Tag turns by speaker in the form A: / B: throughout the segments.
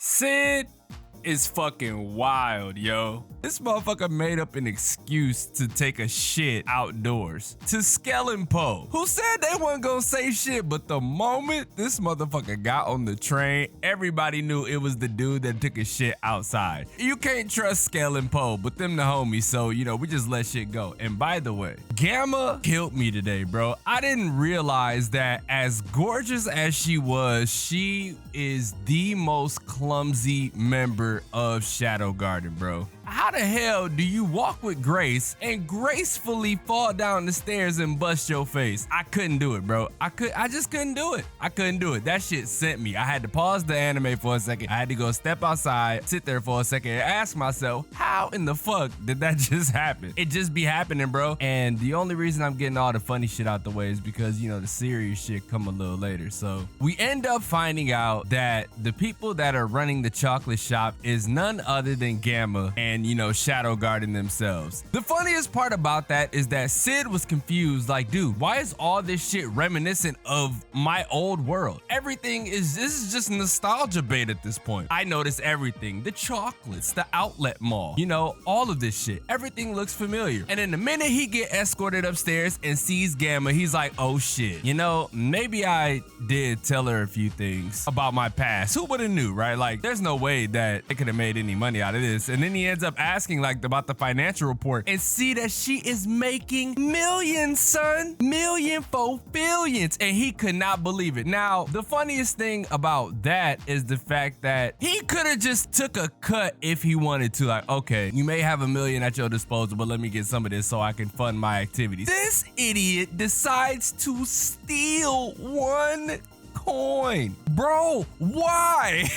A: Sid is fucking wild, yo. This motherfucker made up an excuse to take a shit outdoors to xDomoSenpaix, who said they wasn't gonna say shit, but the moment this motherfucker got on the train, everybody knew it was the dude that took a shit outside. You can't trust xDomoSenpaix, but them the homies, so you know, we just let shit go. And by the way, Gamma killed me today, bro. I didn't realize that as gorgeous as she was, she is the most clumsy member of Shadow Garden, bro. How the hell do you walk with grace and gracefully fall down the stairs and bust your face? I couldn't do it, bro. I just couldn't do it. I couldn't do it. That shit sent me. I had to pause the anime for a second. I had to go step outside, sit there for a second, and ask myself, how in the fuck did that just happen? It just be happening, bro. And the only reason I'm getting all the funny shit out the way is because, you know, the serious shit come a little later. So we end up finding out that the people that are running the chocolate shop is none other than Gamma and, you know, Shadow Garden themselves. The funniest part about that is that Sid was confused, like, dude, why is all this shit reminiscent of my old world? Everything is, this is just nostalgia bait at this point. I noticed everything, the chocolates, the outlet mall, you know, all of this shit. Everything looks familiar. And in the minute he get escorted upstairs and sees Gamma, he's like, oh shit, you know, maybe I did tell her a few things about my past. Who would have knew, right? Like, there's no way that it could have made any money out of this. And then he ends up asking like about the financial report and see that she is making millions, son. Million for billions. And he could not believe it. Now, the funniest thing about that is the fact that he could have just took a cut if he wanted to. Like, okay, you may have $1 million at your disposal, but let me get some of this so I can fund my activities. This idiot decides to steal one coin. Bro, why?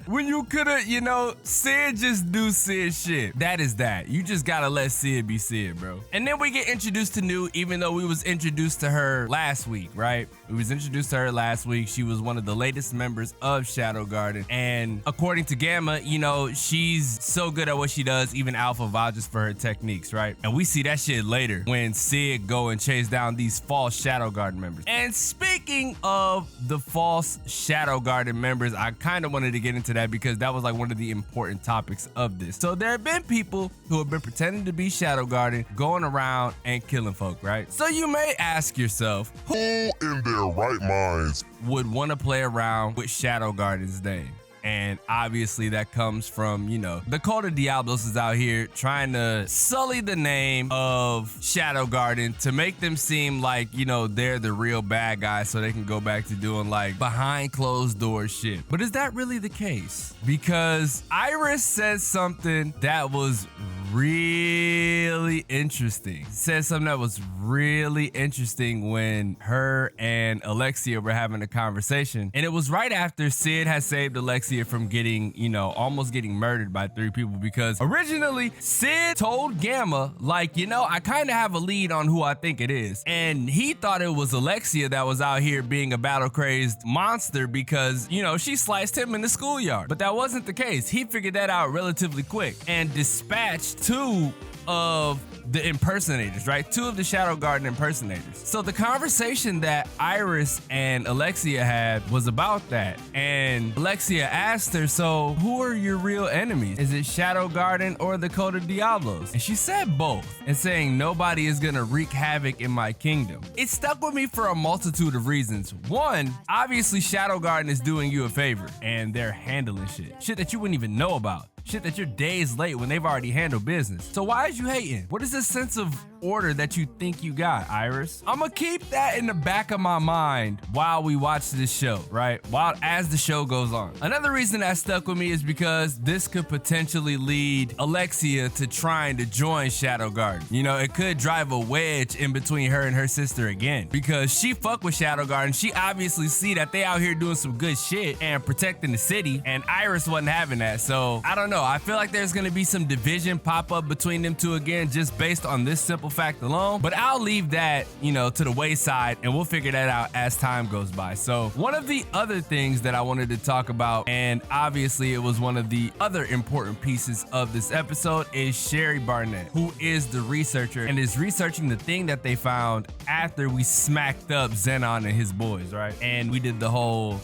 A: When you could've, you know, Sid just do Sid shit. That is that. You just gotta let Sid be Sid, bro. And then we get introduced to New, even though we was introduced to her last week, right? We was introduced to her last week. She was one of the latest members of Shadow Garden. And according to Gamma, you know, she's so good at what she does, even Alpha vouches for her techniques, right? And we see that shit later when Sid go and chase down these false Shadow Garden members. And speaking of the false Shadow Garden members, I kind of wanted to get into that because that was like one of the important topics of this. So there have been people who have been pretending to be Shadow Garden, going around and killing folk, right? So you may ask yourself, who in their right minds would want to play around with Shadow Garden's name? And obviously that comes from, you know, the cult of Diablos is out here trying to sully the name of Shadow Garden to make them seem like, you know, they're the real bad guys so they can go back to doing like behind closed doors shit. But is that really the case? Because Iris said something that was really interesting. Said something that was really interesting when her and Alexia were having a conversation. And it was right after Sid had saved Alexia from getting, you know, almost getting murdered by 3 people, because originally Sid told Gamma, like, you know, I kind of have a lead on who I think it is. And he thought it was Alexia that was out here being a battle-crazed monster because, you know, she sliced him in the schoolyard. But that wasn't the case. He figured that out relatively quick and dispatched 2 of the impersonators, right? 2 of the Shadow Garden impersonators. So the conversation that Iris and Alexia had was about that. And Alexia asked her, so who are your real enemies? Is it Shadow Garden or the Cult of Diablos? And she said both, and saying nobody is gonna wreak havoc in my kingdom. It stuck with me for a multitude of reasons. One, obviously Shadow Garden is doing you a favor and they're handling shit that you wouldn't even know about. Shit that you're days late when they've already handled business. So why is you hating? What is this sense of order that you think you got, Iris? I'ma keep that in the back of my mind while we watch this show, right? As the show goes on. Another reason that stuck with me is because this could potentially lead Alexia to trying to join Shadow Garden. You know, it could drive a wedge in between her and her sister again, because she fuck with Shadow Garden. She obviously see that they out here doing some good shit and protecting the city, and Iris wasn't having that. So I don't know. I feel like there's gonna be some division pop up between them 2 again, just based on this simple fact alone. But I'll leave that, you know, to the wayside, and we'll figure that out as time goes by. So one of the other things that I wanted to talk about, and obviously it was one of the other important pieces of this episode, is Sherry Barnett, who is the researcher and is researching the thing that they found after we smacked up Xenon and his boys, right? And we did the whole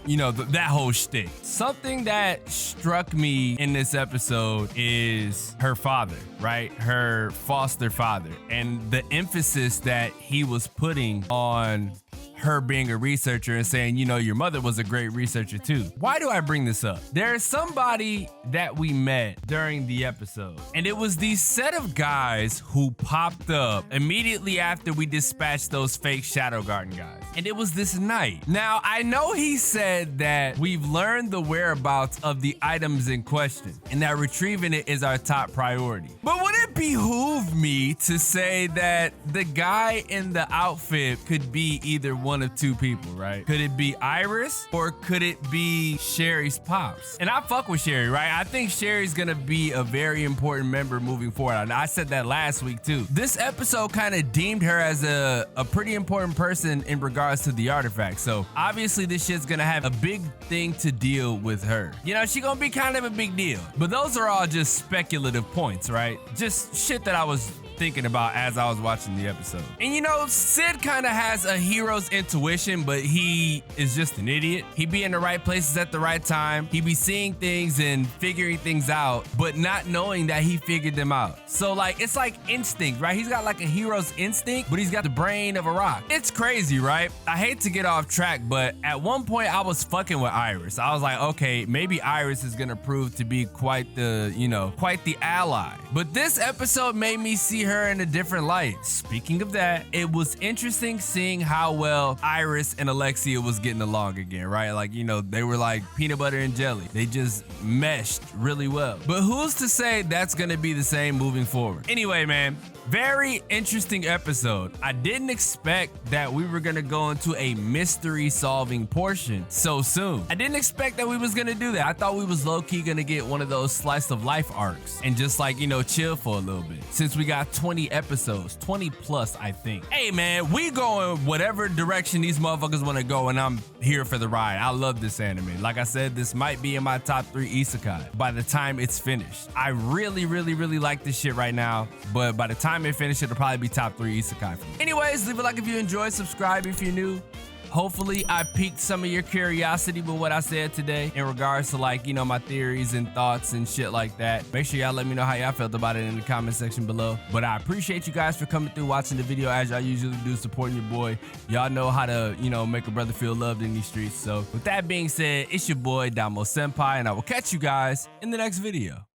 A: you know, that whole shtick. Something that struck me in this episode is her father, right? Her foster father, and the emphasis that he was putting on her being a researcher and saying, you know, your mother was a great researcher too. Why do I bring this up? There's somebody that we met during the episode, and it was these set of guys who popped up immediately after we dispatched those fake Shadow Garden guys. And it was this night. Now, I know he said that we've learned the whereabouts of the items in question and that retrieving it is our top priority. But would it behoove me to say that the guy in the outfit could be either one of two people, right? Could it be Iris or could it be Sherry's pops? And I fuck with Sherry, right? I think Sherry's gonna be a very important member moving forward. I said that last week too. This episode kind of deemed her as a pretty important person in regards to the artifact. So obviously this shit's gonna have a big thing to deal with her. You know, she gonna be kind of a big deal. But those are all just speculative points, right? Just shit that I was thinking about as I was watching the episode. And you know, Sid kind of has a hero's intuition, but he is just an idiot. He be in the right places at the right time. He be seeing things and figuring things out, but not knowing that he figured them out. So like, it's like instinct, right? He's got like a hero's instinct, but he's got the brain of a rock. It's crazy, right? I hate to get off track, but at one point I was fucking with Iris. I was like, okay, maybe Iris is gonna prove to be quite the, you know, quite the ally. But this episode made me see her in a different light. Speaking of that, it was interesting seeing how well Iris and Alexia was getting along again, right? Like, you know, they were like peanut butter and jelly. They just meshed really well. But who's to say that's gonna be the same moving forward? Anyway, man, very interesting episode. I didn't expect that we were gonna go into a mystery solving portion so soon. I didn't expect that we was gonna do that. I thought we was low-key gonna get one of those slice of life arcs and just like, you know, chill for a little bit. Since we got 20 episodes, 20 plus, I think. Hey man, we going whatever direction these motherfuckers wanna go, and I'm here for the ride. I love this anime. Like I said, this might be in my top 3 isekai by the time it's finished. I really like this shit right now, but by the time it finishes, it'll probably be top 3 isekai for me. Anyways, leave a like if you enjoyed, subscribe if you're new. Hopefully I piqued some of your curiosity with what I said today in regards to, like, you know, my theories and thoughts and shit like that. Make sure y'all let me know how y'all felt about it in the comment section below. But I appreciate you guys for coming through, watching the video as y'all usually do, supporting your boy. Y'all know how to, you know, make a brother feel loved in these streets. So with that being said, it's your boy xDomoSenpaix, and I will catch you guys in the next video.